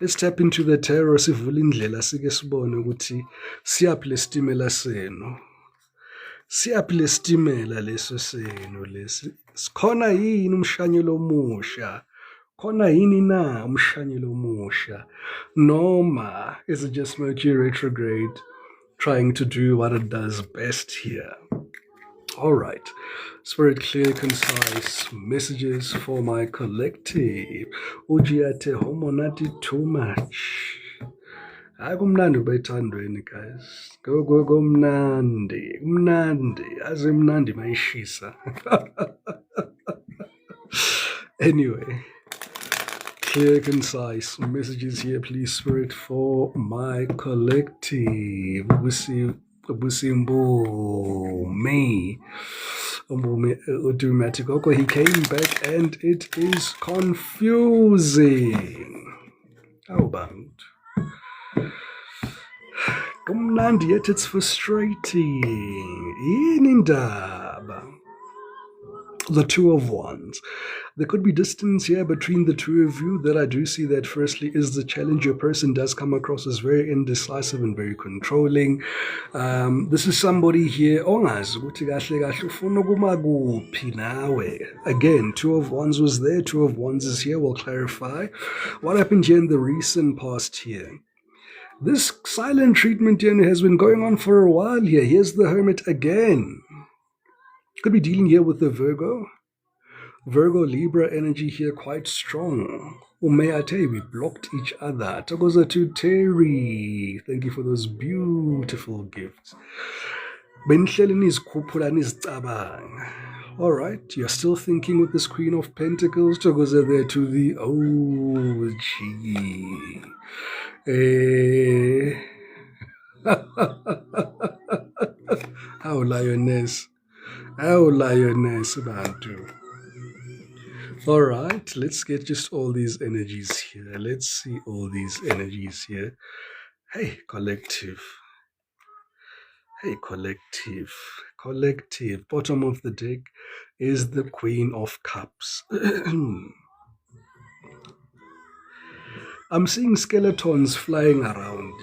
Let's tap into the Taurus sivule indlela sike sibone ukuthi siyaphi lesitimela senu. Siyaphi lesitimela leso senu lesi. Sikhona yini umshanyelo omusha? Khona yini na umshanyelo omusha? Noma is it just Mercury retrograde trying to do what it does best here? All right. Spirit clear, concise messages for my collective. Ujiate homonati too much. Kumnandi bethandweni, guys. Go mnandi. Mnandi. Aze mnandi maishisa. Anyway, clear, concise messages here, please, Spirit, for my collective. Me. Automatic. Okay, he came back and it is confusing. How about? Kumnandi, yet it's frustrating. Indaba. The Two of Wands. There could be distance here between the two of you that I do see that firstly is the challenge. Your person does come across as very indecisive and very controlling. This is somebody here, again, Two of Wands was there, Two of Wands is here. We'll clarify. What happened here in the recent past here? This silent treatment here has been going on for a while here. Here's the Hermit again. Could be dealing here with the Virgo Libra energy here quite strong. Or may I tell you, we blocked each other. Togoza to Terry. Thank you for those beautiful gifts. All right, you're still thinking with this Queen of Pentacles. Togoza there to the How lioness. Oh, lioness, Bantu. All right, let's get just all these energies here. Let's see all these energies here. Hey, collective. Hey, collective. Collective. Bottom of the deck is the Queen of Cups. I'm seeing skeletons flying around.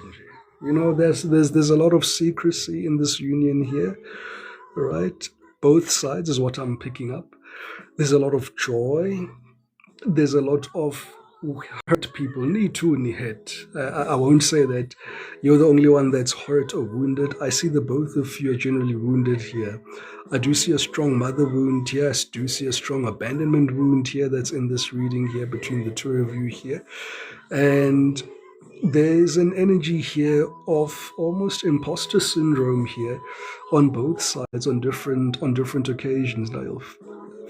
You know, there's a lot of secrecy in this union here, right? Both sides is what I'm picking up. There's a lot of joy. There's a lot of hurt people. Ni too, ni hurt. I won't say that you're the only one that's hurt or wounded. I see the both of you are generally wounded here. I do see a strong mother wound here. I do see a strong abandonment wound here that's in this reading here between the two of you here. And there's an energy here of almost imposter syndrome here on both sides on different occasions. Now you'll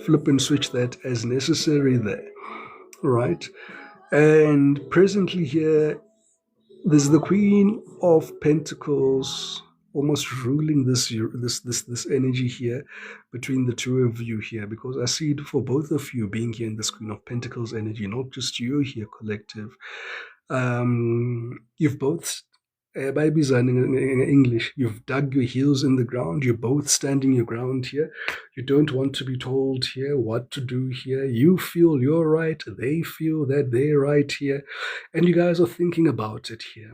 flip and switch that as necessary there, right? And presently here, there's the Queen of Pentacles almost ruling this energy here between the two of you here, because I see it for both of you being here in this Queen of Pentacles energy, not just you here, collective. You've both, in English, you've dug your heels in the ground. You're both standing your ground here. You don't want to be told here what to do here. You feel you're right. They feel that they're right here. And you guys are thinking about it here.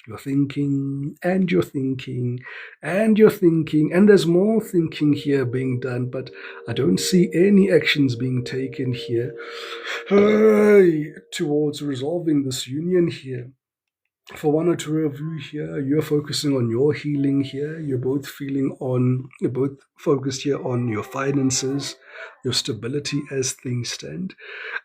You're thinking, and you're thinking, and you're thinking, and there's more thinking here being done, but I don't see any actions being taken here towards resolving this union here. For one or two of you here, you're focusing on your healing here. You're both focused here on your finances, your stability as things stand.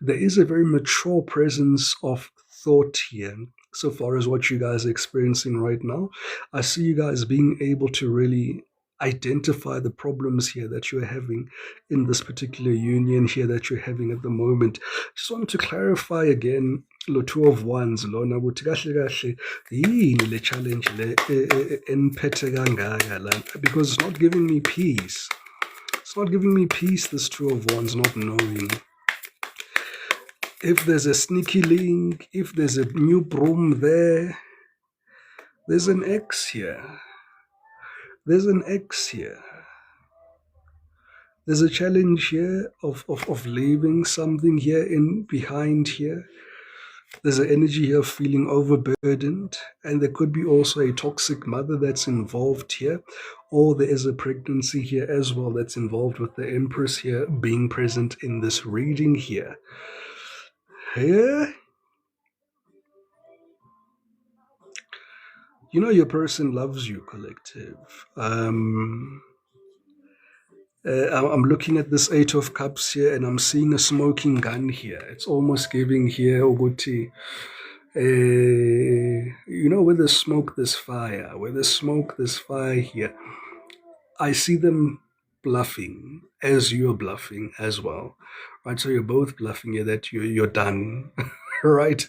There is a very mature presence of thought here. So far as what you guys are experiencing right now, I see you guys being able to really identify the problems here that you're having in this particular union here that you're having at the moment. Just want to clarify again, lo Two of Wands, lona ukuthi kahle kahle yini le challenge le eniphethe kangaka la, because it's not giving me peace. It's not giving me peace, this Two of Wands, not knowing. If there's a sneaky link, if there's a new broom there, there's an X here. There's an X here. There's a challenge here of leaving something here in behind here. There's an energy here of feeling overburdened, and there could be also a toxic mother that's involved here, or there is a pregnancy here as well that's involved with the Empress here being present in this reading here. Here, you know your person loves you, collective. I'm looking at this Eight of Cups here, and I'm seeing a smoking gun here. It's almost giving here, Oguti. Where there's smoke, there's fire. Where there's smoke, there's fire here. I see them bluffing as you're bluffing as well, right? So you're both bluffing here that you're done, right?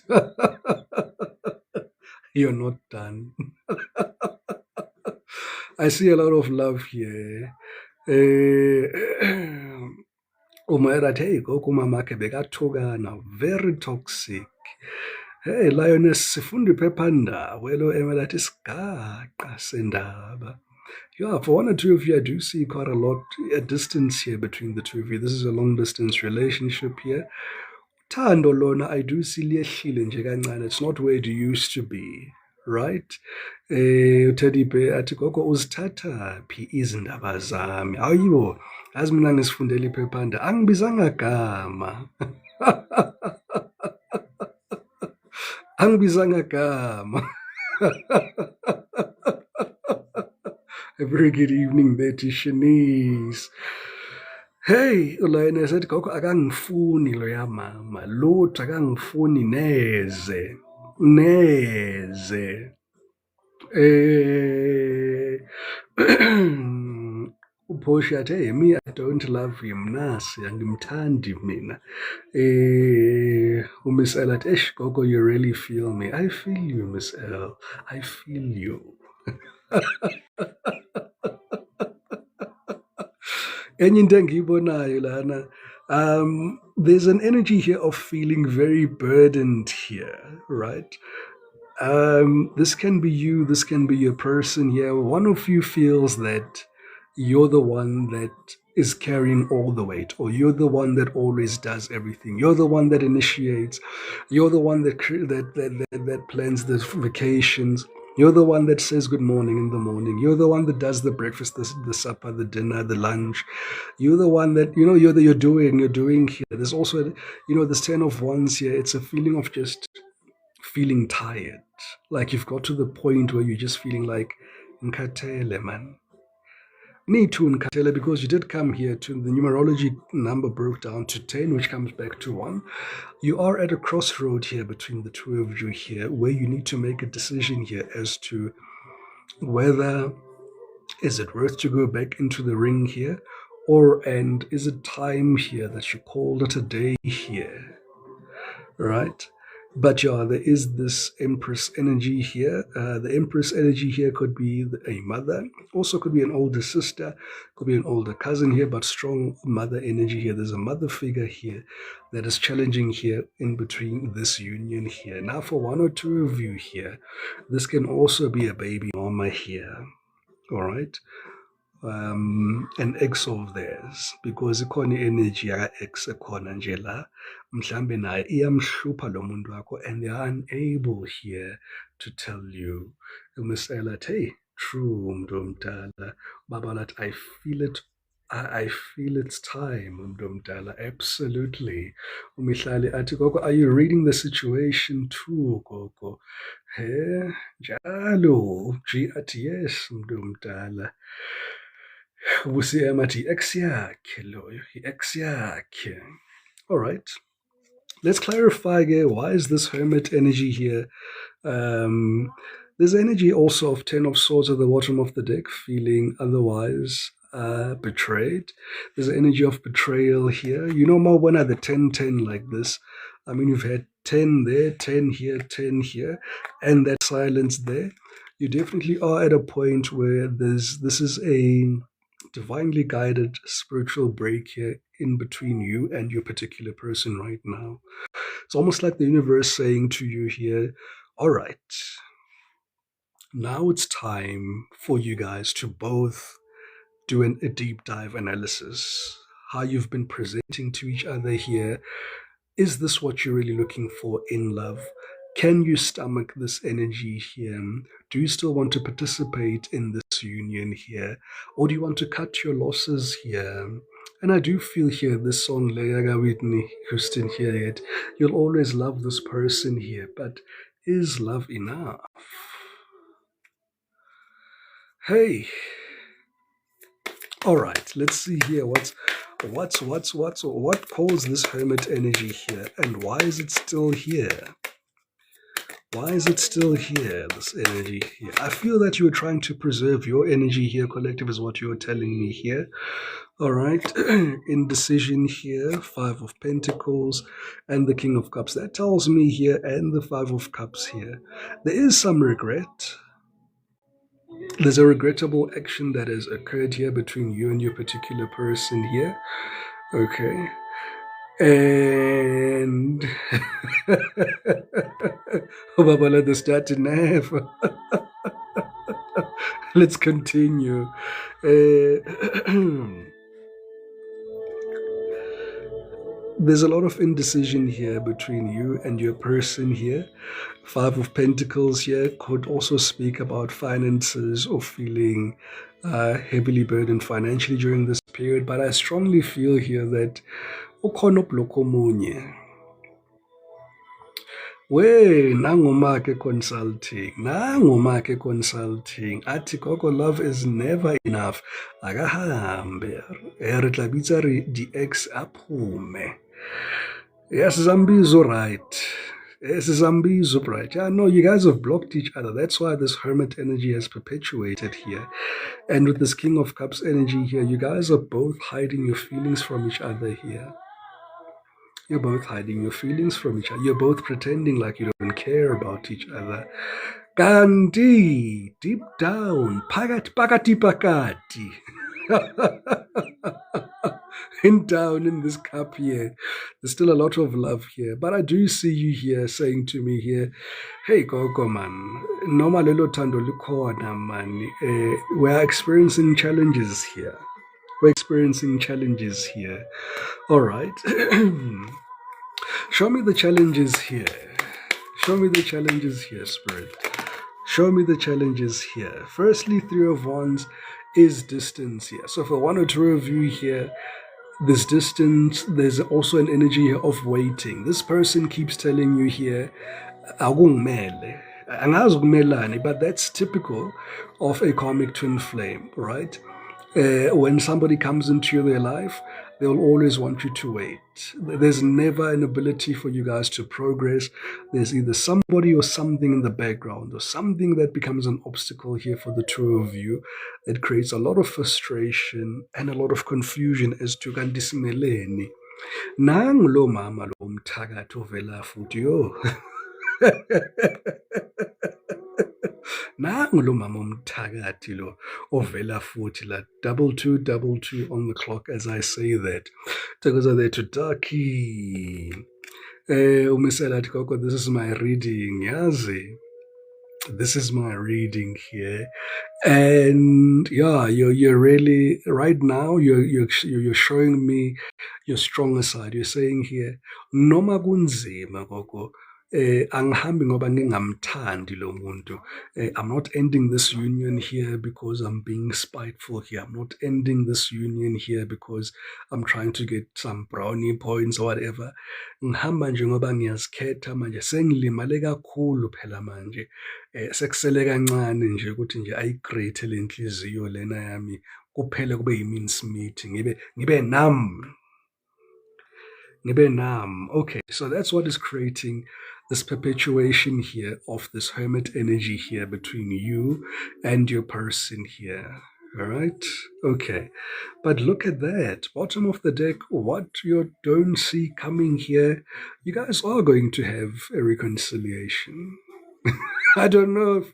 You're not done. I see a lot of love here. Umayra hey gogo mamakhe bekathukana, very toxic. Hey Lioness, sifunda iphephandaba welo emelathi isigaqa sendaba. Yeah, for one or two of you, I do see quite a lot, a distance here between the two of you. This is a long distance relationship here. Thando lona, I do see liyehlile nje kancane. It's not where it used to be, right? Teddy Bear athi gogo uzithatha phi izindaba zami. Ayibo, yazi mina ngisifundela iphephandaba, angibizanga gama. Angibizanga gama. A very good evening there to Shanice. Hey, ulayini esethi gogo akangifuni loya mama, lutho akangifuni neze. Neze. Uphosha athi, hey, me, I don't love him, nasi, angimthandi mina. Miss L athi, eish, gogo, you really feel me. I feel you, Miss L. I feel you. Enye into engiyibonayo lana, there's an energy here of feeling very burdened here, right? This can be you, this can be your person here. One of you feels that you're the one that is carrying all the weight, or you're the one that always does everything. You're the one that initiates. You're the one that plans the vacations. You're the one that says good morning in the morning. You're the one that does the breakfast, the supper, the dinner, the lunch. You're the one that you're doing here. There's also this Ten of Wands here. It's a feeling of just feeling tired. Like you've got to the point where you're just feeling like nkatele, man. Me too, Nkatele, because you did come here to the numerology number broke down to 10, which comes back to 1. You are at a crossroad here between the two of you here, where you need to make a decision here as to whether is it worth to go back into the ring here, and is it time here that you called it a day here, right? But yeah, there is this Empress energy here. The Empress energy here could be a mother, also could be an older sister, could be an older cousin here, but strong mother energy here. There's a mother figure here that is challenging here in between this union here. Now, for one or two of you here, this can also be a baby mama here, all right? An ex of theirs, because ikhona i-energy yaka-ex ekhona nje la mhlambe naye iyamhlupha lo muntu wakho, and they are unable here to tell you. Umisela athi, hey, true mntu omdala. Baba lathi, I feel it. I feel it's time, mntu omdala. Absolutely. Umihlali athi, gogo, are you reading the situation too, gogo? He, njalo. G athi, yes, mntu omdala. Ubusiyama athi i-ex yakhe loyo, i-ex yakhe. All right. Let's clarify again, why is this hermit energy here? There's energy also of Ten of Swords at the bottom of the deck, feeling otherwise betrayed. There's energy of betrayal here. You know, when are the 10-10 like this? I mean, you've had 10 there, 10 here, 10 here, and that silence there. You definitely are at a point where this is a divinely guided spiritual break here in between you and your particular person right now. It's almost like the universe saying to you here, all right, now it's time for you guys to both do a deep dive analysis. How you've been presenting to each other here Is this what you're really looking for in love? Can you stomach this energy here? Do you still want to participate in this union here? Or do you want to cut your losses here? And I do feel here this song, Legaga Whitney Houston here, yet you'll always love this person here, but is love enough? Hey, all right, let's see here. What caused this hermit energy here, and why is it still here? Why is it still here, this energy here? I feel that you were trying to preserve your energy here, collective, is what you're telling me here. All right, indecision here, Five of Pentacles, and the King of Cups. That tells me here, and the Five of Cups here. There is some regret. There's a regrettable action that has occurred here between you and your particular person here. Okay. And Babala the start to let's continue. There's a lot of indecision here between you and your person here. Five of Pentacles here could also speak about finances or feeling heavily burdened financially during this period. But I strongly feel here that nangomake consulting athi gogo, love is never enough, akahambe re tla bitsa re di-ex aphume. Yes, Zambizo, right. Yes, Zambizo, right. Yeah, no, you guys have blocked each other. That's why this hermit energy has perpetuated here. And with this King of Cups energy here, you guys are both hiding your feelings from each other here. You're both hiding your feelings from each other. You're both pretending like you don't care about each other. Gandhi, deep down, pakati. And down in this cup here, there's still a lot of love here. But I do see you here saying to me here, hey, Gogo, man, noma lelo thando likhona, man. We're experiencing challenges here. We're experiencing challenges here. All right. Show me the challenges here. Show me the challenges here, Spirit. Show me the challenges here. Firstly, Three of Wands is distance here. So for one or two of you here, this distance, there's also an energy here of waiting. This person keeps telling you here, akungimele, angazi ukumelani, but that's typical of a karmic twin flame, right? When somebody comes into their life, they'll always want you to wait. There's never an ability for you guys to progress. There's either somebody or something in the background or something that becomes an obstacle here for the two of you that creates a lot of frustration and a lot of confusion as to kanti simeleni. Nangu lo mama lo mthakathi ovela futhi yo. Nangu lo mama umthakathi lo ovela futhi la 2222 on the clock as I say that. Takoza there to Ducky. Umisela athi gogo, this is my reading, yazi. This is my reading here. And yeah, you're really right now you're showing me your stronger side. You're saying here, noma kunzima gogo, angihambi ngoba ngingamthandi lo muntu. I'm not ending this union here because I'm being spiteful here. I'm not ending this union here because I'm trying to get some brownie points or whatever. Ngihamba nje ngoba ngiyazikhetha manje, sengilimale kakhulu phela manje. Sekusele kancane nje ukuthi nje ayicreate le nhliziyo lena yami kuphele kube yi-mince meeting, ngibe numb. Okay, so that's what is creating this perpetuation here of this hermit energy here between you and your person here. All right, okay, but look at that bottom of the deck. What you don't see coming here, you guys are going to have a reconciliation. I don't know if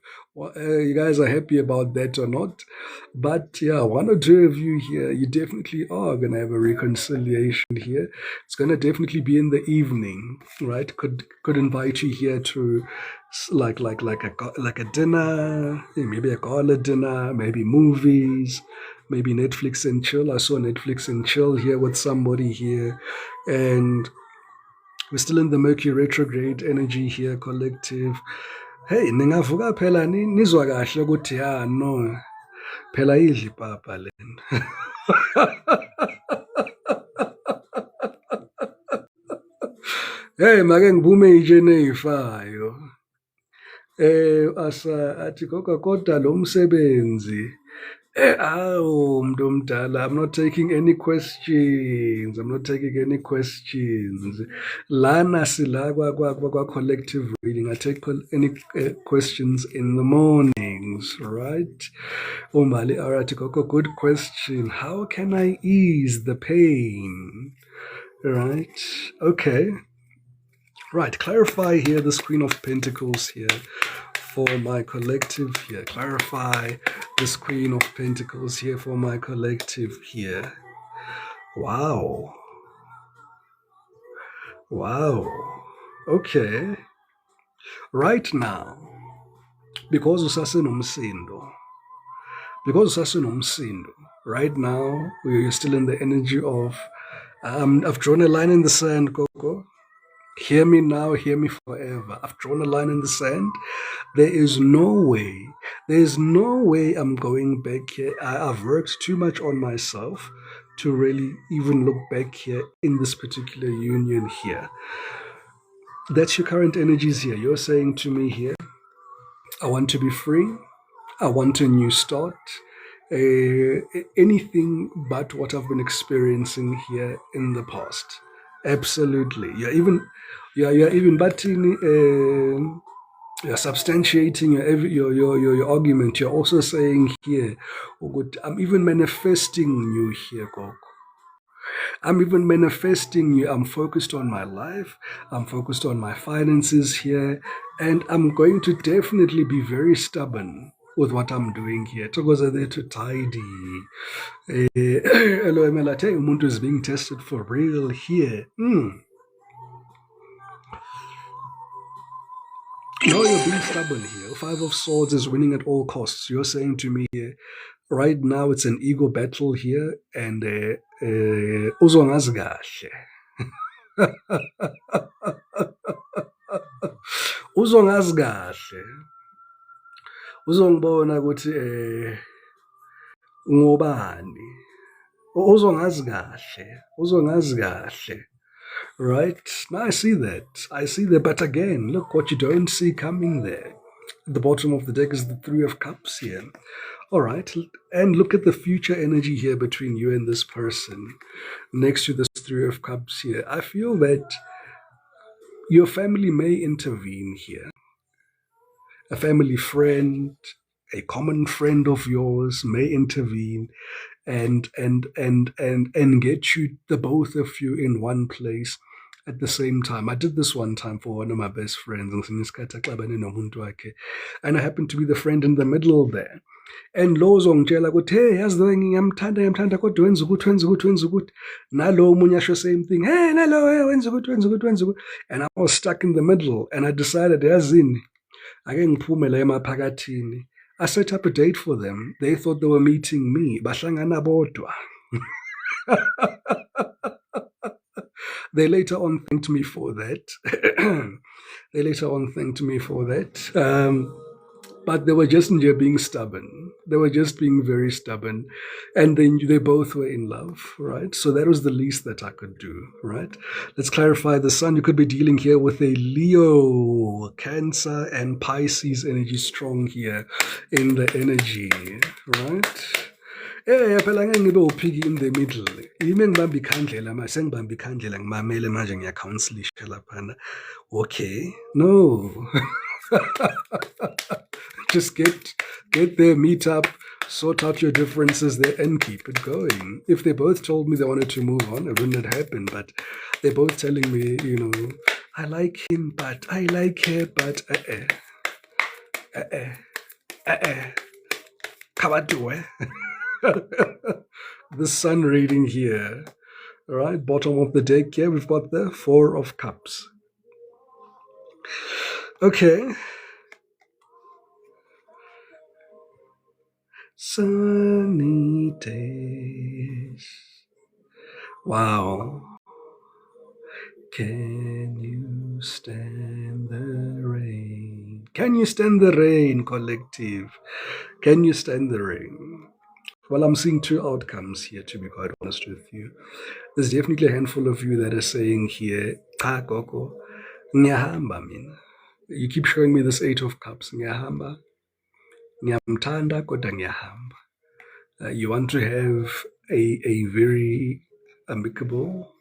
you guys are happy about that or not, but yeah, one or two of you here, you definitely are going to have a reconciliation here. It's going to definitely be in the evening, right? Could invite you here to like a dinner, maybe a gala dinner, maybe movies, maybe Netflix and chill. I saw Netflix and chill here with somebody here, and We're still in the Mercury retrograde energy here, collective. Hey, ningavuka phela nizwa kahle ukuthi ya no phela idla ipapa lena. Hey, make ngibume nje neyifayo. Asa athi kodwa lo msebenzi awu muntu omdala, I'm not taking any questions. I'm not taking any questions. Lana sila kwa collective reading. I take any questions in the mornings, right? Umali alright, Koko, good question. How can I ease the pain? Right? Okay. Right, clarify here this Queen of Pentacles here for my collective here. Clarify this Queen of Pentacles here for my collective here. Wow. Wow. Okay. Right now, because usasenomsindo, right now we're still in the energy of I've drawn a line in the sand, Coco. Hear me now, hear me forever. I've drawn a line in the sand. There is no way I'm going back here. I've worked too much on myself to really even look back here in this particular union here. That's your current energies here. You're saying to me here, I want to be free. I want a new start. Anything but what I've been experiencing here in the past. Absolutely. You're even butting you're substantiating your argument. You're also saying here, oh good, I'm even manifesting you here, Gok. I'm even manifesting you. I'm focused on my life. I'm focused on my finances here. And I'm going to definitely be very stubborn with what I'm doing here. Because they're too tidy. Hello, Emela. Umuntu is being tested for real here. No, you're being stubborn here. Five of Swords is winning at all costs. You're saying to me here, right now it's an ego battle here, and uzongazi kahle. Uzongazi kahle. Uzongibona ukuthi ngobani. Uzongazi kahle. Right? Now I see that. But again, look what you don't see coming there. At the bottom of the deck is the Three of Cups here. All right. And look at the future energy here between you and this person. Next to this Three of Cups here. I feel that your family may intervene here. A family friend, a common friend of yours may intervene and get you, the both of you, in one place at the same time. I did this one time for one of my best friends, and I happened to be the friend in the middle there. And lo uzongitshela ukuthi hey yazi ngiyamthanda kodwa wenza ukuthi nalo omunye asho same thing, hey nalo wenza ukuthi. And I was stuck in the middle, and I decided yazini ake ngiphume la emaphakathini. I set up a date for them. They thought they were meeting me. Bahlangana bodwa. They later on thanked me for that. But they were just being stubborn. They were just being very stubborn. And they both were in love, right? So that was the least that I could do, right? Let's clarify the sun. You could be dealing here with a Leo, Cancer, and Pisces energy strong here in the energy, right? Phela ngeke ngibe uphiki in the middle. Yimi ngibamba ikhandlela manje sengibamba ikhandlela ngimamele manje ngiyacounselisha laphana. Okay. No. Just get there, meet up, sort out your differences there, and keep it going. If they both told me they wanted to move on, it wouldn't have happened. But they're both telling me, I like him, but I like her, but Kabadue. The sun reading here. All right, bottom of the deck here, we've got the Four of Cups. Okay. Sunny days. Wow. Can stand the rain? Can you stand the rain, collective? Can you stand the rain? Well, I'm seeing two outcomes here, to be quite honest with you. There's definitely a handful of you that are saying here, cha gogo, ngiyahamba mina. You keep showing me this Eight of Cups. Ngiyahamba, ngiyamthanda, kodwa ngiyahamba. You want to have a very amicable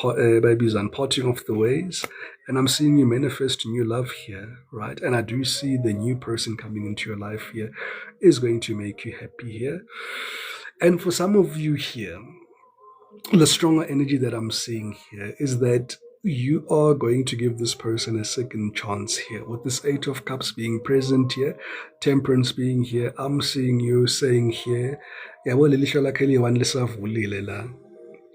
babies and parting of the ways. And I'm seeing you manifest new love here, right? And I do see the new person coming into your life here is going to make you happy here. And for some of you here, the stronger energy that I'm seeing here is that you are going to give this person a second chance here. With this Eight of Cups being present here, Temperance being here, I'm seeing you saying here,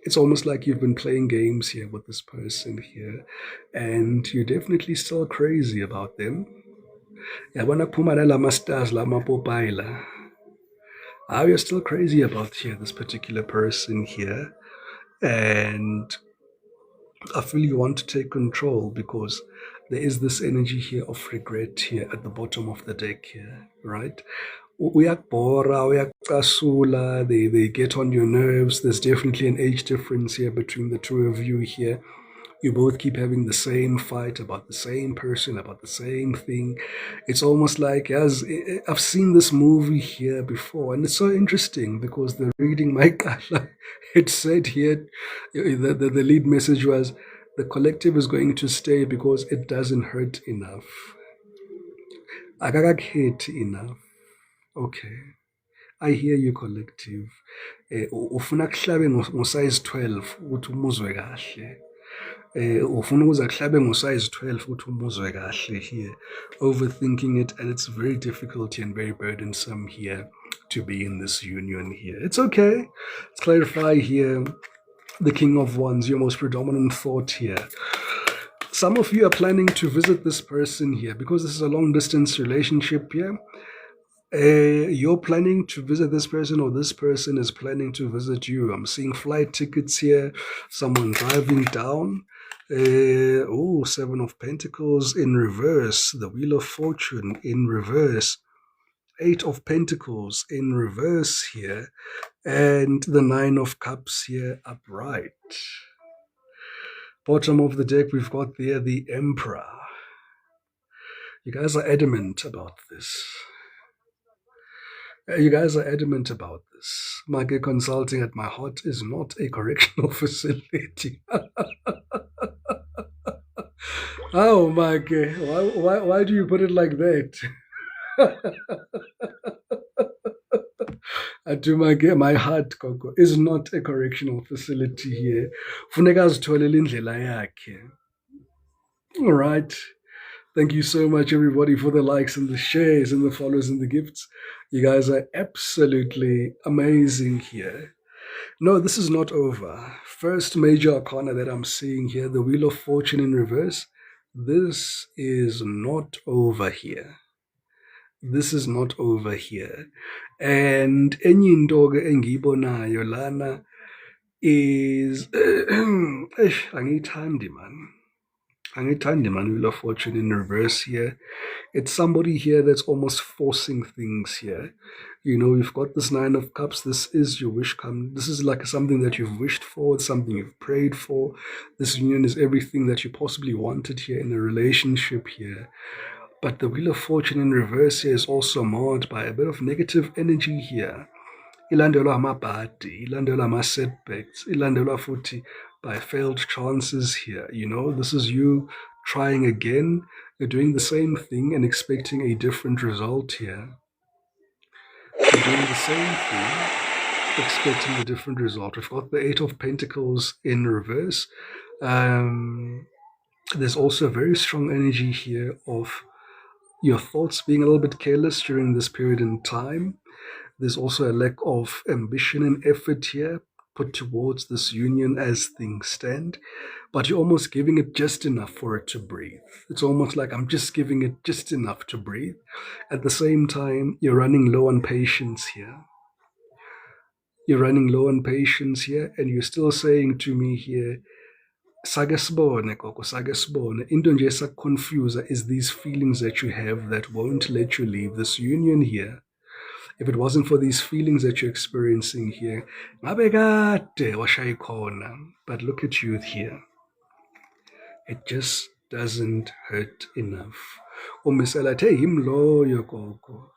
it's almost like you've been playing games here with this person here, and you're definitely still crazy about them. Yabona kuphuma nalama stars lama Popeye la. You're still crazy about here this particular person here, and I feel you want to take control because there is this energy here of regret here at the bottom of the deck here, right? Uyakubora, uyakcasula, they get on your nerves. There's definitely an age difference here between the two of you here. You both keep having the same fight about the same person, about the same thing. It's almost like, as I've seen this movie here before, and it's so interesting because the reading my kasha, it said here, the lead message was, the collective is going to stay because it doesn't hurt enough. Akakakhethi enough. Okay. I hear you, collective. Ufuna kuhlabe ngo-size 12 ukuthi umuzwe kahle. Ufuna ukuze kuhlabe ngo-size 12 ukuthi umuzwe kahle here. Overthinking it, and it's very difficult and very burdensome here to be in this union here. It's okay. Let's clarify here. The King of Wands, your most predominant thought here. Some of you are planning to visit this person here because this is a long distance relationship here. You're planning to visit this person, or this person is planning to visit you. I'm seeing flight tickets here, someone driving down. Seven of Pentacles in reverse, the Wheel of Fortune in reverse, Eight of Pentacles in reverse here, and the Nine of Cups here upright. Bottom of the deck, we've got there the Emperor. You guys are adamant about this. You guys are adamant about this. Market Consulting at my heart is not a correctional facility. Oh, Market, why do you put it like that? My heart, Coco, is not a correctional facility here. Funeka azitholele indlela yakhe. All right. Thank you so much, everybody, for the likes and the shares and the follows and the gifts. You guys are absolutely amazing here. No, this is not over. First major arcana that I'm seeing here, the Wheel of Fortune in reverse. This is not over here. This is not over here. And enye into ke engiyibonayo lana is angiyithandi man. Wheel of Fortune in reverse here. It's somebody here that's almost forcing things here. You know, you've got this Nine of Cups. This is your wish come. This is like something that you've wished for, something you've prayed for. This union is everything that you possibly wanted here in a relationship here. But the Wheel of Fortune in reverse here is also marred by a bit of negative energy here. Ilandelwa amabhadi, ilandelwa ama-setbacks, ilandelwa futhi by failed chances here. You know, this is you trying again. You're doing the same thing and expecting a different result here. You're doing the same thing, expecting a different result. We've got the Eight of Pentacles in reverse. There's also a very strong energy here of your thoughts being a little bit careless during this period in time. There's also a lack of ambition and effort here put towards this union as things stand, but you're almost giving it just enough for it to breathe. It's almost like I'm just giving it just enough to breathe. At the same time, you're running low on patience here. You're running low on patience here, and you're still saying to me here, Sake sibone gogo, sake sibone. Into nje esakuconfusa is these feelings that you have that won't let you leave this union here. If it wasn't for these feelings that you're experiencing here, ngabe kade washaya ikhona. But look at you here. It just doesn't hurt enough. Umisela athe yimloyo gogo.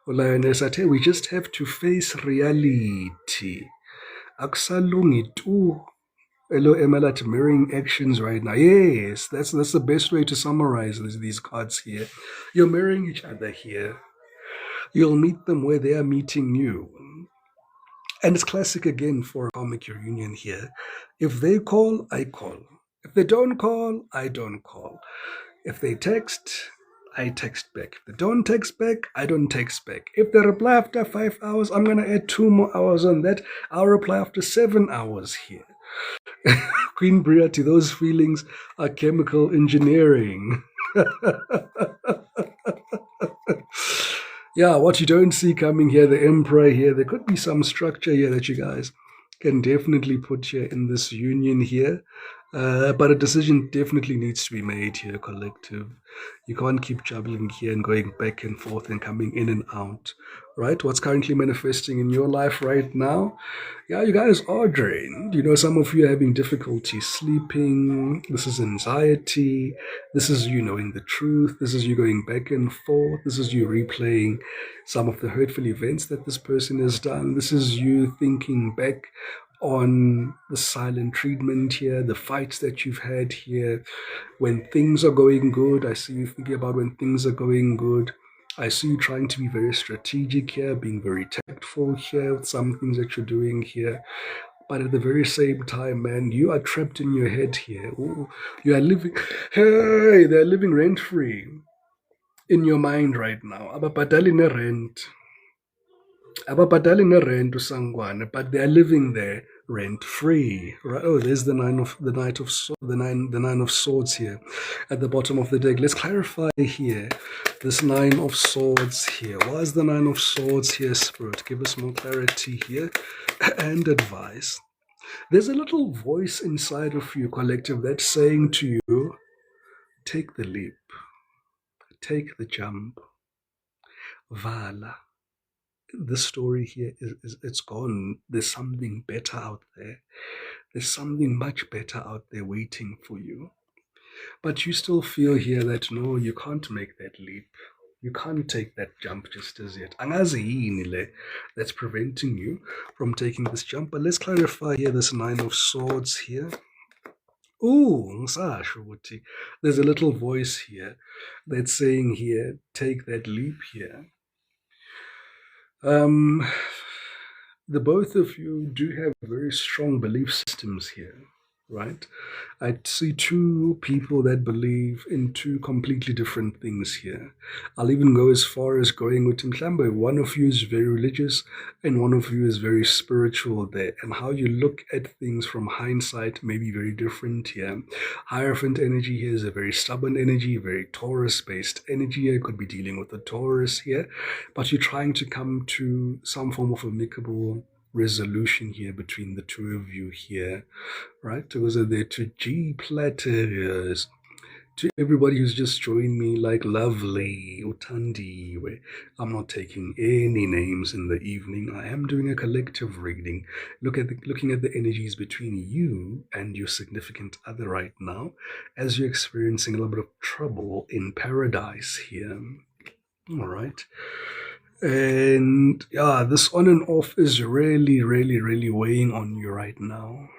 Lioness athe we just have to face reality. Akusalungi tu. Hello, Emalat, mirroring actions right now. Yes, that's the best way to summarize these cards here. You're mirroring each other here. You'll meet them where they are meeting you. And it's classic again for a karmic reunion here. If they call, I call. If they don't call, I don't call. If they text, I text back. If they don't text back, I don't text back. If they reply after 5 hours, I'm going to add 2 more hours on that. I'll reply after 7 hours here. Queen Briati, those feelings are chemical engineering. Yeah, what you don't see coming here, the Emperor here, there could be some structure here that you guys can definitely put here in this union here. But a decision definitely needs to be made here, collective. You can't keep juggling here and going back and forth and coming in and out, right? What's currently manifesting in your life right now? Yeah, you guys are drained. You know, some of you are having difficulty sleeping. This is anxiety. This is you knowing the truth. This is you going back and forth. This is you replaying some of the hurtful events that this person has done. This is you thinking back on the silent treatment here, the fights that you've had here. When things are going good, I see you thinking about when things are going good. I see you trying to be very strategic here, being very tactful here with some things that you're doing here. But at the very same time, man, you are trapped in your head here. Ooh, you are living, hey, they're living rent-free in your mind right now. Ababhadali rent. Ababhadali rent usangwane, but they are living there rent free. Right? Oh, there's the nine of swords here at the bottom of the deck. Let's clarify here. This 9 of swords here. Why is the 9 of swords here, Spirit? Give us more clarity here and advice. There's a little voice inside of you, collective, that's saying to you, take the leap, take the jump, vala. The story here is it's gone. There's something better out there. There's something much better out there waiting for you. But you still feel here that no, you can't make that leap. You can't take that jump just as yet. Angazi yini le that's preventing you from taking this jump. But let's clarify here this 9 of swords here. Ooh, ngisasho ukuthi there's a little voice here that's saying here, take that leap here. The both of you do have very strong belief systems here, right? I see 2 people that believe in 2 completely different things here. I'll even go as far as going with Mhlambe. One of you is very religious and one of you is very spiritual there. And how you look at things from hindsight may be very different here. Hierophant energy here is a very stubborn energy, very Taurus-based energy here. Could be dealing with the Taurus here. But you're trying to come to some form of amicable resolution here between the 2 of you here, right? Those are there to G platters. To everybody who's just joined me, like lovely Utandi, where I'm not taking any names in the evening. I am doing a collective reading. Looking at the energies between you and your significant other right now, as you're experiencing a little bit of trouble in paradise here. All right. And yeah, this on and off is really, really, really weighing on you right now.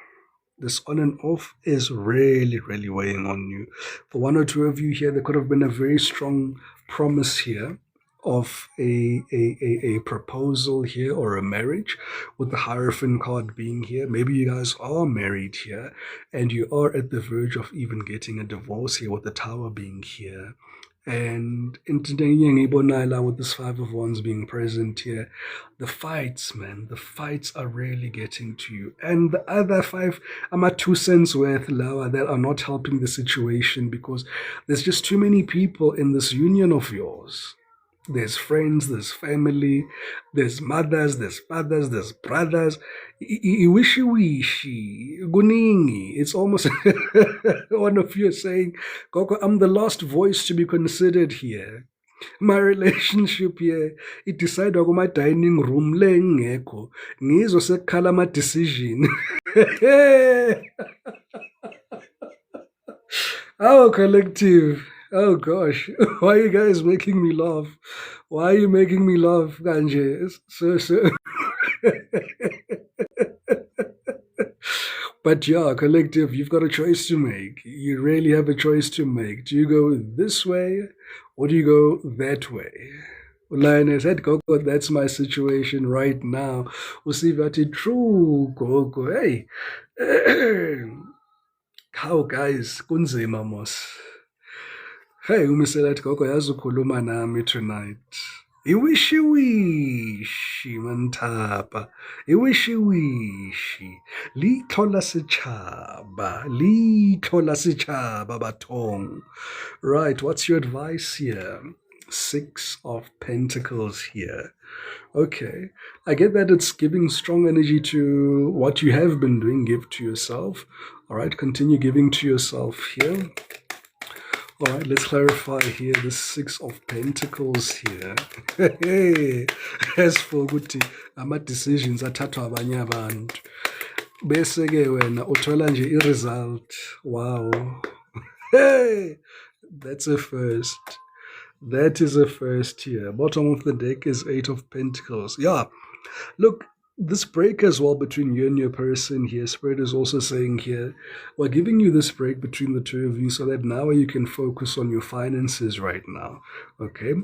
This on and off is really, really weighing on you. For 1 or 2 of you here, there could have been a very strong promise here of a proposal here or a marriage, with the Hierophant card being here. Maybe you guys are married here and you are at the verge of even getting a divorce here, with the Tower being here. And in with this 5 of Wands being present here, the fights, man, the fights are really getting to you. And the other 5, I'm at 2 cents worth lower, that are not helping the situation, because there's just too many people in this union of yours. there's friends, there's family, there's mothers, there's fathers, there's brothers. Wishy kuningi. It's almost one of you saying, Gogo, I'm the last voice to be considered here. My relationship here idecidwa kuma-dining room le ngekho ngizo sekukhala ama-decision. Oh, collective. Oh gosh, why are you guys making me laugh? Why are you making me laugh, Kanje? So. But yeah, collective, you've got a choice to make. You really have a choice to make. Do you go this way or do you go that way? Lioness said, Gogo, that's my situation right now. Usivati, true, Gogo. Hey, how guys, kunzima mos. Hey, umisela athi Gogo yazi ukhuluma nami tonight. Iwishiwishi manthapha. Iwishiwishi. Litho lasechaba. Litho lasechaba bathong. Right, what's your advice here? 6 of Pentacles here. Okay, I get that it's giving strong energy to what you have been doing. Give to yourself. All right, continue giving to yourself here. All right, let's clarify here the 6 of Pentacles here. Hey, as for ukuthi ama-decisions athathwa abanye abantu bese-ke wena uthola nje i-result. Wow. Hey, that's a first. That is a first here. Bottom of the deck is 8 of Pentacles. Yeah, look, this break as well between you and your person here, Spirit is also saying here, we're giving you this break between the two of you so that now you can focus on your finances right now. Okay,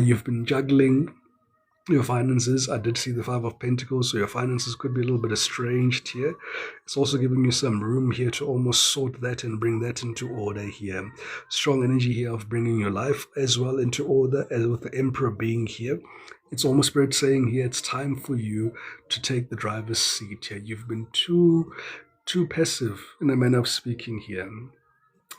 you've been juggling your finances. I did see the 5 of Pentacles, so your finances could be a little bit estranged here. It's also giving you some room here to almost sort that and bring that into order here. Strong energy here of bringing your life as well into order, as with the Emperor being here. It's almost Spirit saying here, it's time for you to take the driver's seat here. You've been too passive in a manner of speaking here.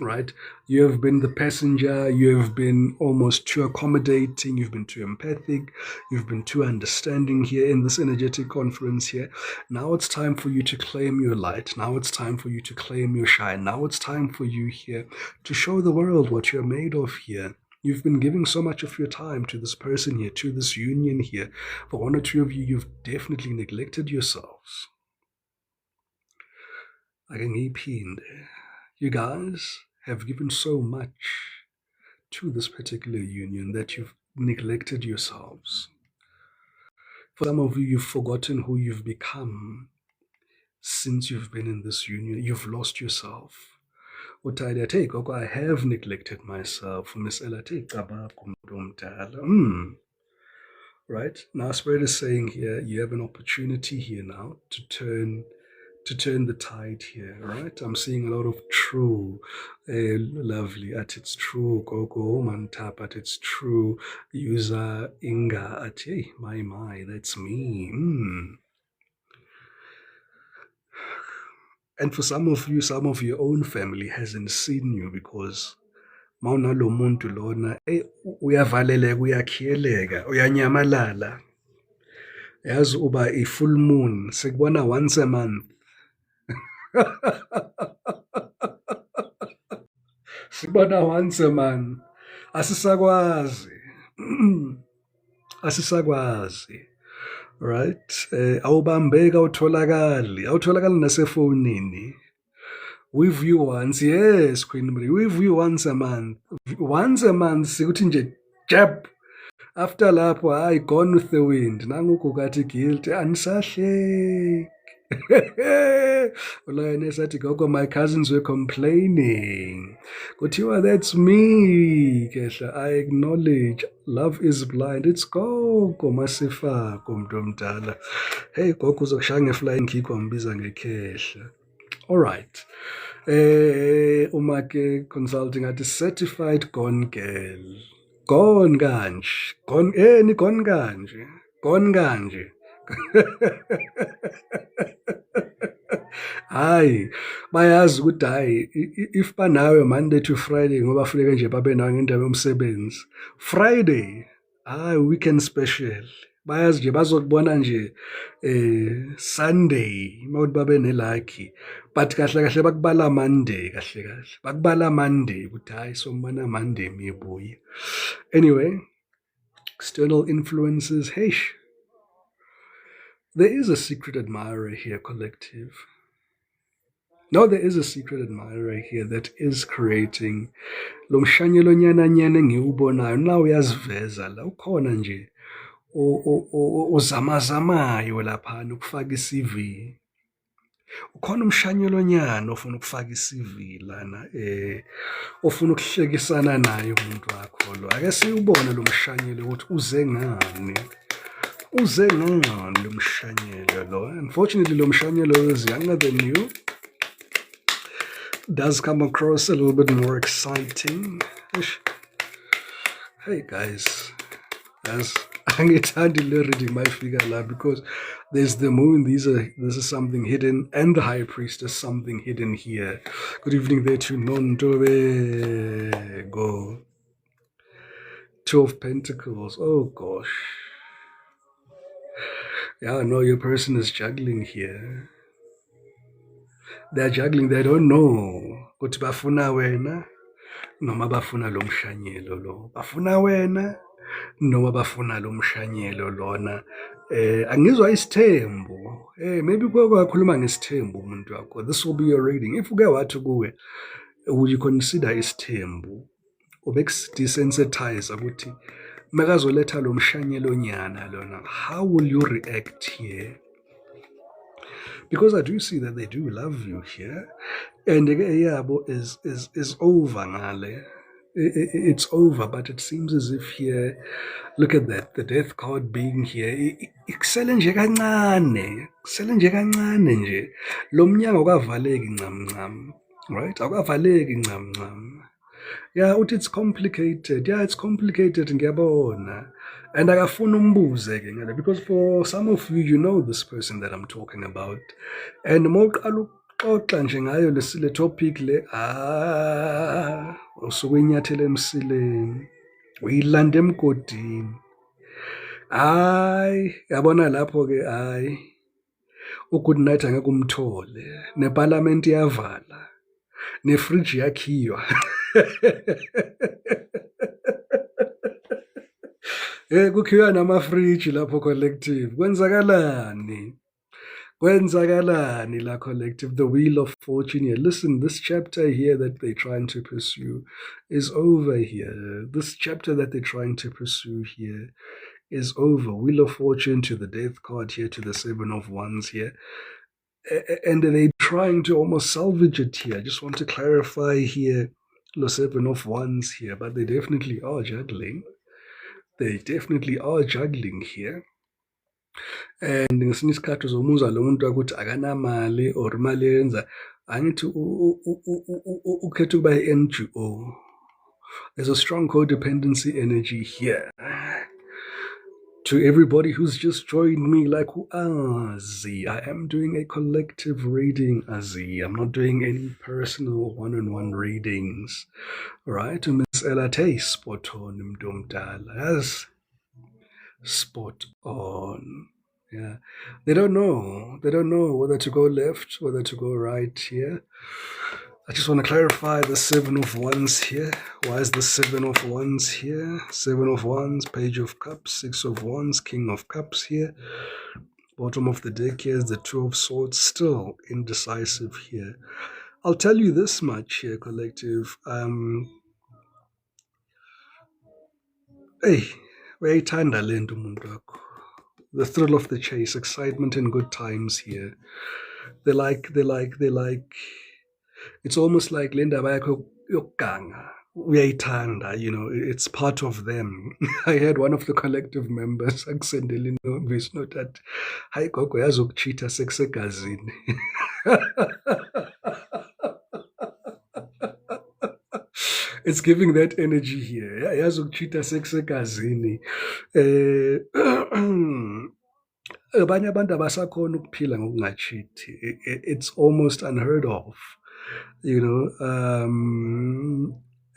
Right? You have been the passenger, you have been almost too accommodating, you've been too empathic, you've been too understanding here in this energetic conference here. Now it's time for you to claim your light. Now it's time for you to claim your shine. Now it's time for you here to show the world what you're made of here. You've been giving so much of your time to this person here, to this union here. For one or two of you, you've definitely neglected yourselves. You guys have given so much to this particular union that you've neglected yourselves. For some of you, you've forgotten who you've become since you've been in this union. You've lost yourself. Take, I have neglected myself. Right? Now Spirit is saying here, you have an opportunity here now to turn the tide here, right? I'm seeing a lot of true, lovely, at its true, Gogo, Mantap, at its true, user, Inga, at, hey, my, that's me. And for some of you, some of your own family hasn't seen you because mawunalo muntu lona, uyavaleleka, uyakhiyeleka, uyanyamalala. Yazi uba i-full moon, sekubona once a month. Sibona once a month. Asisakwazi. Asisakwazi. Right? Awubambeka awutholakali nasefonini. We view once, yes, Queen Marie. We view once a month. Once a month sikuthi nje jab. After lapho, I gone with the wind. Nangu kathi guilty anisahleki. Lioness athi Gogo, my cousins were complaining. Kuthiwa, that's me. Kehla, I acknowledge love is blind. It's Gogo masifako mntu omdala. Hey Gogo, uzokushaya ngeflying kick wambiza ngekhehla. All right. Umake consulting at certified gone girl. Gone kanje. Gone ni gone kanje. Gone kanje. Hayi bayazi ukuthi hayi if banawe Monday to Friday ngoba funeka nje babe nawe ngendaba yomsebenzi. Friday weekend special. Bayazi nje bazokubona nje Sunday mawuthi babe nelucky. But kahle kahle bakubala Monday kahle kahle. Bakubala Monday ukuthi hayi sombona Monday miyebuye. Anyway, external influences. Hey, there is a secret admirer here, collective. No, there is a secret admirer here that is creating lo mshanyelo nyana nyana engiwubonayo na uyaziveza la ukhona nje ozamazamayo laphana ukufaka i-CV. Ukhona umshanyelo nyana ofuna ukufaka i-CV lana ofuna ukuhlekisana naye umuntu wakho lo. Ake siwubone lo mshanyelo ukuthi uze ngani. Uze ngani lo mshanyelo lo. Unfortunately lo mshanyelo is younger than you. Does come across a little bit more exciting. Hey guys, angithandi le reading mayifika la because there's the moon, this is something hidden, and the high priestess, something hidden here. Good evening there to Nontobe. Go. Two of Pentacles. Oh gosh. Yeah, no, your person is juggling here. They're juggling, they don't know. Ukuthi bafuna wena noma bafuna lo mshanyelo lo. Bafuna wena noma bafuna lo mshanyelo lona. Angizwa isithembu. Maybe kwakhuluma ngesithembu umuntu wakho. This will be your reading. If uke wathi kuwe, would you consider isithembu? Ubekudesensitize ukuthi makazoletha lo mshanyelo nyana lona. How will you react here? Because I do see that they do love you here. And yabo is over ngale. It's over, but it seems as if here, look at that, the death card being here. Kusele nje kancane nje. Lo mnyango akavaleki ncam, right? Akavaleki ncam. Yeah, it's complicated. Yeah, it's complicated ngiyabona. And akafuna umbuze ke ngale because for some of you, you know this person that I'm talking about. And mawuqala ukuxoxa nje ngayo le topic le, usuke inyathele emsileni, uyilanda emgodini. Yabona lapho ke ugood night angeke umthole, neparlament iyavala, nefridge yakhiywa. Kukhiwa namafridge lapho collective. Kwenzakalani la collective? The wheel of fortune here. Listen, this chapter here that they're trying to pursue is over here. This chapter that they're trying to pursue here is over. Wheel of fortune to the death card here, to the 7 of wands here. And they're trying to almost salvage it here. I just want to clarify here, the 7 of wands here, but they definitely are juggling. They definitely are juggling here. And ngesinye isikhathi uzomuzwa lo muntu ukuthi akanamali or imali yenza angithi ukhetha ukuba i-NGO. There's a strong codependency energy here. To everybody who's just joined me, like Azi, I am doing a collective reading, Azi. I'm not doing any personal one-on-one readings. Right? Miss Ella Tay, spot on, Mdumdala. Yes. Spot on. Yeah. They don't know. They don't know whether to go left, whether to go right here. I just want to clarify the 7 of wands here. Why is the 7 of wands here? 7 of wands, page of cups, 6 of wands, king of cups here. Bottom of the deck here is the 2 of swords, still indecisive here. I'll tell you this much here, collective. Uyayithanda le nto umuntu wakho. The thrill of the chase, excitement and good times here. They like, it's almost like le ndaba yakho yokuganga. Uyayithanda, you know, it's part of them. I had one of the collective members akusendela voice note that, hayi gogo yazi ukucheater sekusegazini. It's giving that energy here. Yazi ukucheater sekusegazini. Abanye abantu abasakhona ukuphila ngokungacheathi. It's almost unheard of. You know,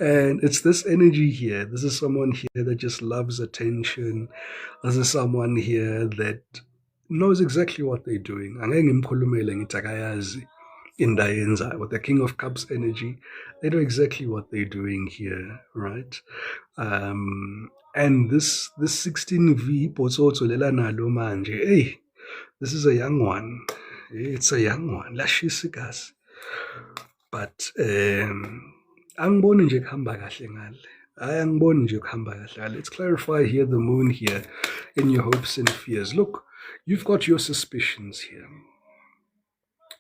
And it's this energy here. This is someone here that just loves attention. This is someone here that knows exactly what they're doing. Angeke ngimkhulumele ngithi akayazi into ayenzayo. With the King of Cups energy, they know exactly what they're doing here, right? And this 16V Potsotso lela nalo manje, hey, this is a young one. It's a young one. Lashisikas. But angiboni nje kuhamba kahle ngale. Angiboni nje kuhamba kahle ngale. Let's clarify here the moon here in your hopes and fears. Look, you've got your suspicions here.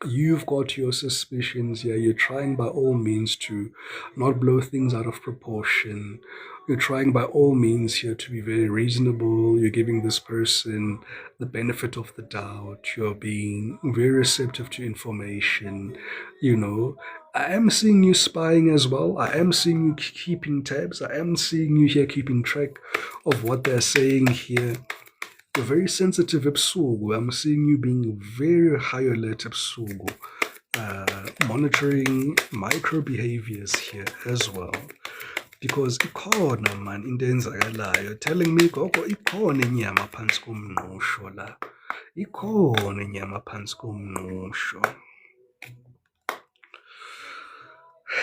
You've got your suspicions here. You're trying by all means to not blow things out of proportion. You're trying by all means here to be very reasonable. You're giving this person the benefit of the doubt. You're being very receptive to information. You know, I am seeing you spying as well. I am seeing you keeping tabs. I am seeing you here keeping track of what they're saying here. You're very sensitive ebusuku. I'm seeing you being very high alert ebusuku. Monitoring micro behaviors here as well. Because ikhona man into enzakalayo. Telling me gogo ikhona inyama phansi komnqusho la. Ikhona inyama phansi komnqusho.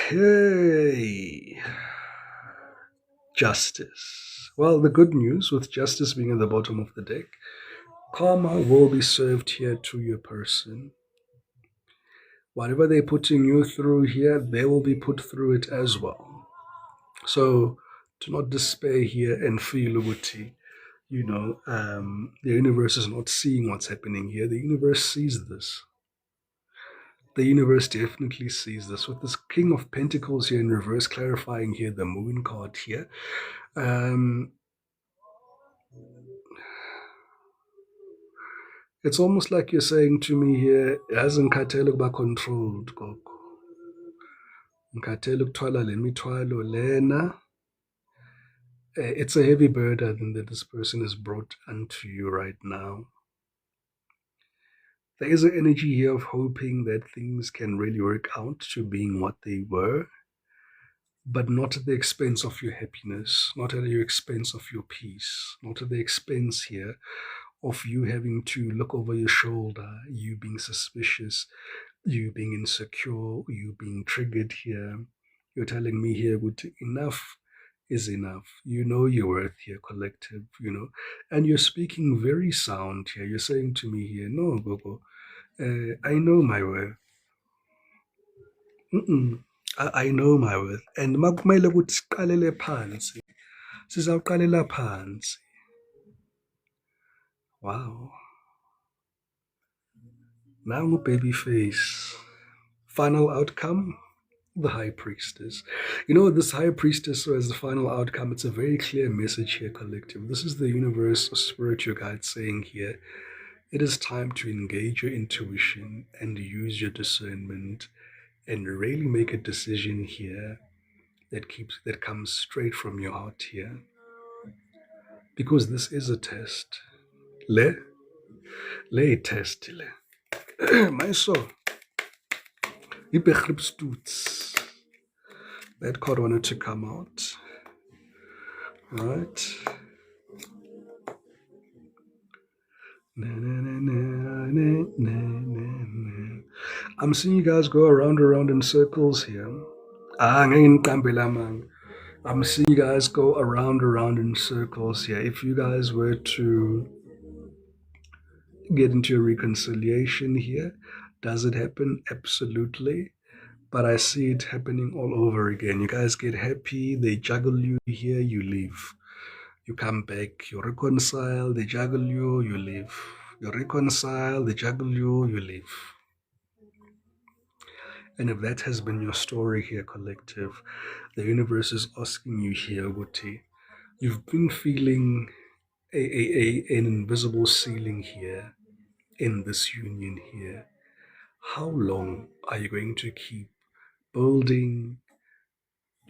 Hey. Justice. Well, the good news with justice being at the bottom of the deck, karma will be served here to your person. Whatever they're putting you through here, they will be put through it as well. So do not despair here and feel uguti. The universe is not seeing what's happening here. The universe sees this. The universe definitely sees this. With this King of Pentacles here in reverse, clarifying here the Moon card here. It's almost like you're saying to me here, hasn't ngikhathele ba controlled gogo. Ngikhathele ukuthwala le mithwalo lena. It's a heavy burden that this person has brought unto you right now. There is an energy here of hoping that things can really work out to being what they were, but not at the expense of your happiness, not at the expense of your peace, not at the expense here of you having to look over your shoulder, you being suspicious, you being insecure, you being triggered here. You're telling me here, enough is enough. You know your worth here, collective, and you're speaking very sound here. You're saying to me here, no, Gogo, I know my worth. I know my worth. And makumele ukuthi siqalele phansi. Sizawuqalela phansi. Wow. Nangu baby face. Final outcome, the High Priestess. This High Priestess as the final outcome, it's a very clear message here, collective. This is the universe, spiritual guide saying here, it is time to engage your intuition and use your discernment and really make a decision here that comes straight from your heart here. Because this is a test. Le test le. My soul. That card wanted to come out. Right. I'm seeing you guys go around in circles here. I'm seeing you guys go around in circles here. If you guys were to get into a reconciliation here, does it happen? Absolutely. But I see it happening all over again. You guys get happy, they juggle you here, you leave. You come back, you reconcile, they juggle you, you leave. You reconcile, they juggle you, you leave. And if that has been your story here, collective, the universe is asking you here, Guti, you've been feeling an invisible ceiling here in this union here. How long are you going to keep building?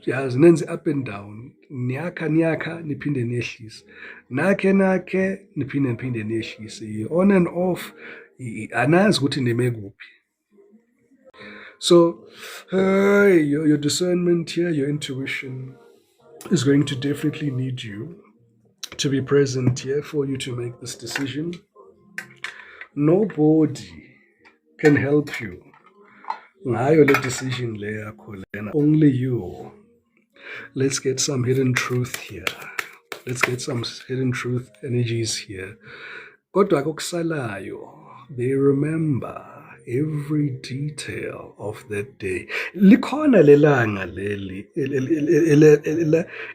Zinenza up and down. Niyakha niphinde nehlise. Nakhe niphinde nehlise. On and off, anazi ukuthi nime kuphi. So, your discernment here, your intuition is going to definitely need you to be present here for you to make this decision. Nobody can help you. Ngayo le decision le yakho lena. Only you. Let's get some hidden truth here. Let's get some hidden truth energies here. Kodwa kokusalayo, they remember every detail of that day. Likhona lelanga leli,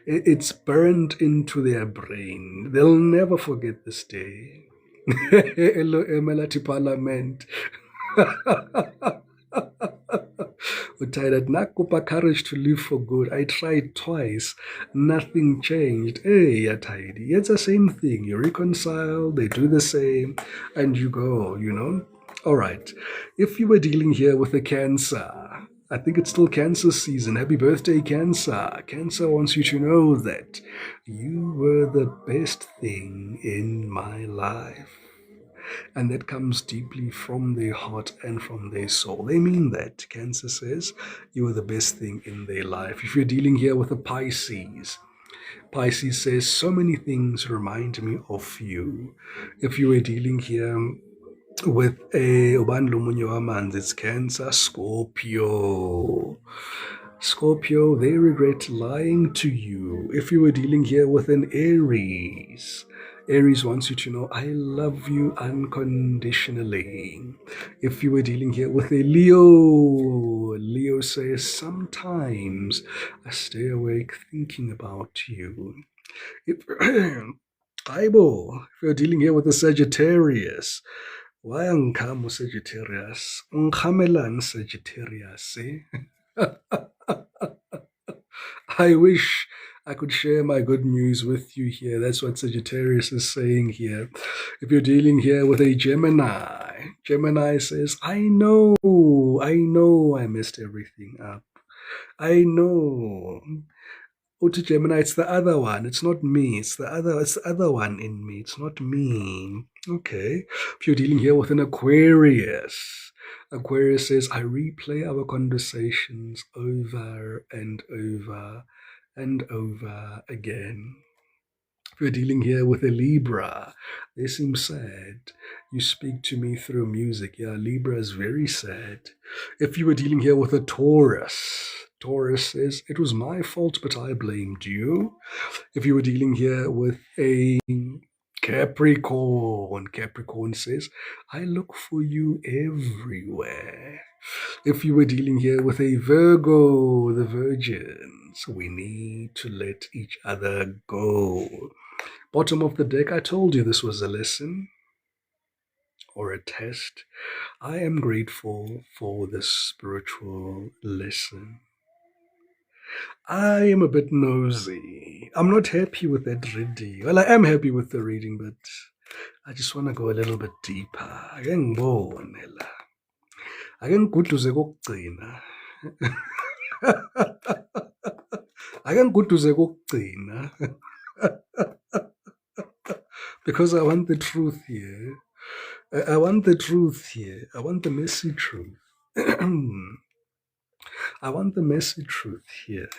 it's burned into their brain. They'll never forget this day. Hello, Emelati Parliament. That nakupa courage to live for good. I tried twice, nothing changed. Hey, tidy. It's the same thing. You reconcile, they do the same, and you go, All right. If you were dealing here with a cancer, I think it's still cancer season. Happy birthday, Cancer. Cancer wants you to know that you were the best thing in my life. And that comes deeply from their heart and from their soul. They mean that. Cancer says you are the best thing in their life. If you're dealing here with a Pisces, Pisces says so many things remind me of you. If you were dealing here with a it's Cancer, Scorpio. Scorpio, they regret lying to you. If you were dealing here with an Aries, Aries wants you to know, I love you unconditionally. If you were dealing here with a Leo, Leo says, sometimes I stay awake thinking about you. Aibo, if you're dealing here with a Sagittarius, why angikhamu Sagittarius? Ngikhamelani Sagittarius, eh? I wish I could share my good news with you here. That's what Sagittarius is saying here. If you're dealing here with a Gemini, Gemini says, I know I messed everything up. I know. Oh, to Gemini, it's the other one. It's not me. It's the other one in me. It's not me. Okay. If you're dealing here with an Aquarius, Aquarius says, I replay our conversations over and over and over again. If you're dealing here with a Libra, they seem sad. You speak to me through music. Yeah, Libra is very sad. If you were dealing here with a Taurus, Taurus says, it was my fault, but I blamed you. If you were dealing here with a Capricorn, Capricorn says, I look for you everywhere. If you were dealing here with a Virgo, the virgins, we need to let each other go. Bottom of the deck, I told you this was a lesson or a test. I am grateful for this spiritual lesson. I am a bit nosy. I'm not happy with that reading. Well, I am happy with the reading, but I just want to go a little bit deeper. Ake ngibone la. Ake ngiguduze kokugcina. Ake ngiguduze kokugcina. Because I want the truth here. I want the truth here. I want the messy truth. I want the messy truth here.